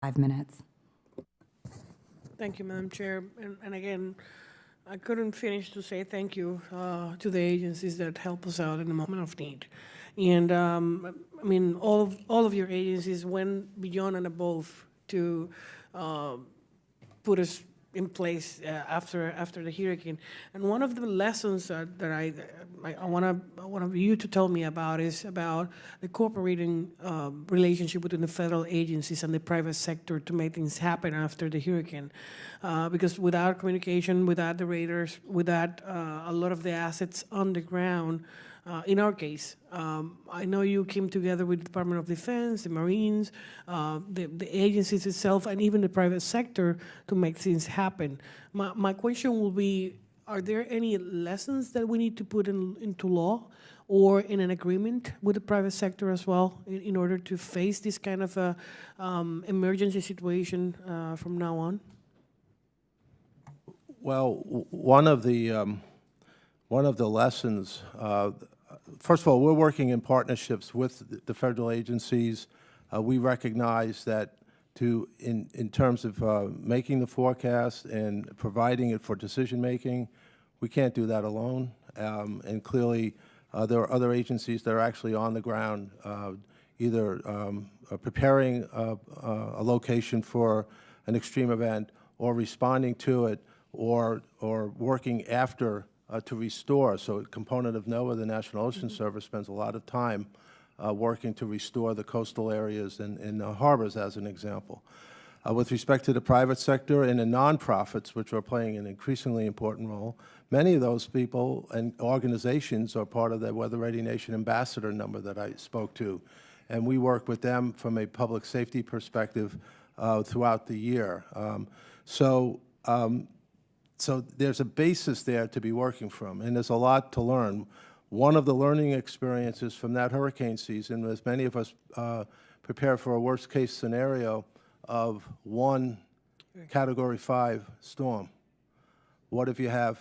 5 minutes. Thank you, Madam Chair. And again, I couldn't finish to say thank you to the agencies that help us out in the moment of need. And I mean, all of your agencies went beyond and above to put us in place after the hurricane. And one of the lessons that I want you to tell me about is about the cooperating relationship between the federal agencies and the private sector to make things happen after the hurricane. Because without communication, without the radars, without a lot of the assets on the ground, in our case, I know you came together with the Department of Defense, the Marines, the agencies itself, and even the private sector to make things happen. My question will be, are there any lessons that we need to put into law or in an agreement with the private sector as well in order to face this kind of emergency situation from now on? Well, one of the lessons, first of all, we're working in partnerships with the federal agencies. We recognize that in terms of making the forecast and providing it for decision making, we can't do that alone. And clearly, there are other agencies that are actually on the ground, either preparing a location for an extreme event or responding to it or working after to restore. So a component of NOAA, the National Ocean Service, spends a lot of time working to restore the coastal areas and harbors, as an example. With respect to the private sector and the nonprofits, which are playing an increasingly important role, many of those people and organizations are part of the Weather Ready Nation ambassador number that I spoke to. And we work with them from a public safety perspective throughout the year. So there's a basis there to be working from, and there's a lot to learn. One of the learning experiences from that hurricane season was many of us prepare for a worst-case scenario of one Category 5 storm. What if you have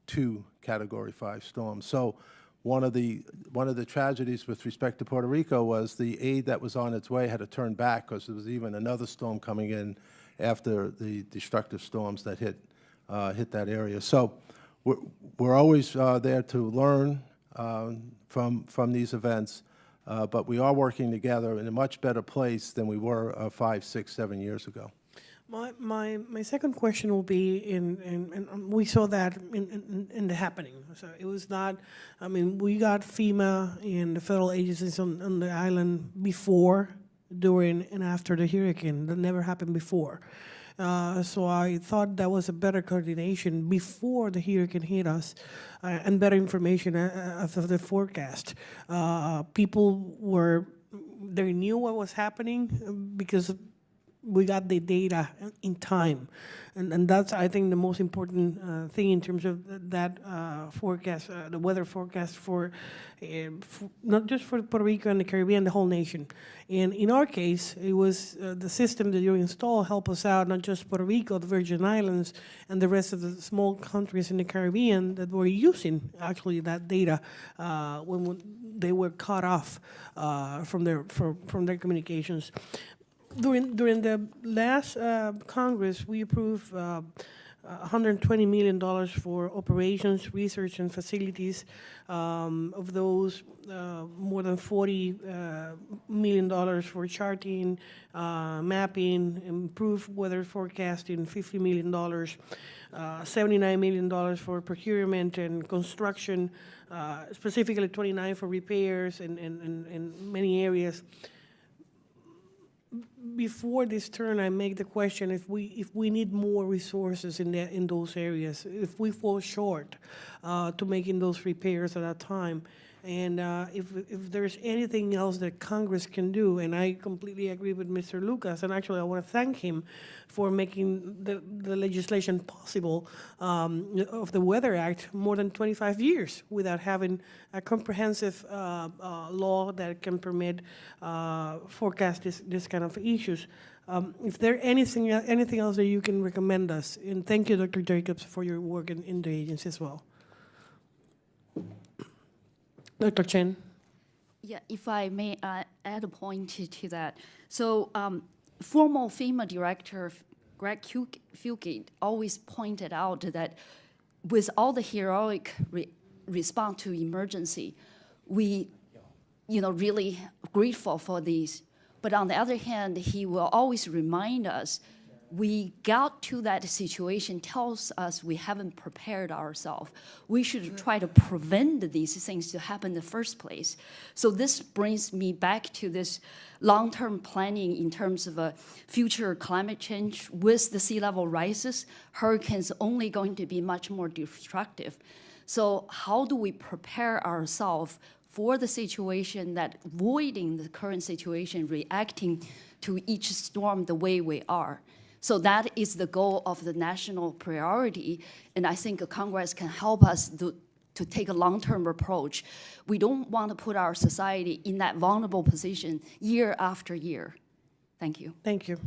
2 Category 5 storms? So one of the tragedies with respect to Puerto Rico was the aid that was on its way had to turn back because there was even another storm coming in after the destructive storms that hit that area. So we're always there to learn from these events, but we are working together in a much better place than we were 5, 6, 7 years ago. My second question will be and we saw that in the happening. So it was not, I mean, we got FEMA and the federal agencies on the island before, during, and after the hurricane. That never happened before. So I thought that was a better coordination before the hurricane hit us and better information of the forecast. People they knew what was happening because we got the data in time. And that's, I think, the most important thing in terms of that forecast, the weather forecast for not just for Puerto Rico and the Caribbean, the whole nation. And in our case, it was the system that you install help us out, not just Puerto Rico, the Virgin Islands, and the rest of the small countries in the Caribbean that were using actually that data when they were cut off from their communications. During the last Congress, we approved $120 million for operations, research, and facilities. Of those, more than $40 million for charting, mapping, improved weather forecasting, $50 million, $79 million for procurement and construction, specifically 29 for repairs in many areas. Before this turn, I make the question if we need more resources in those areas, if we fall short to making those repairs at that time, and if there's anything else that Congress can do. And I completely agree with Mr. Lucas, and actually I want to thank him for making the legislation possible of the Weather Act more than 25 years without having a comprehensive law that can permit forecast this kind of issues. If there anything else that you can recommend us, and thank you, Dr. Jacobs, for your work in the agency as well. Dr. Chen. Yeah, if I may add a point to that. So former FEMA director Greg Fugate always pointed out that with all the heroic response to emergency, we, really grateful for these. But on the other hand, he will always remind us we got to that situation tells us we haven't prepared ourselves. We should try to prevent these things to happen in the first place. So this brings me back to this long-term planning in terms of a future climate change. With the sea level rises, hurricanes only going to be much more destructive. So how do we prepare ourselves for the situation that avoiding the current situation, reacting to each storm the way we are? So that is the goal of the national priority, and I think Congress can help us to take a long-term approach. We don't want to put our society in that vulnerable position year after year. Thank you. Thank you.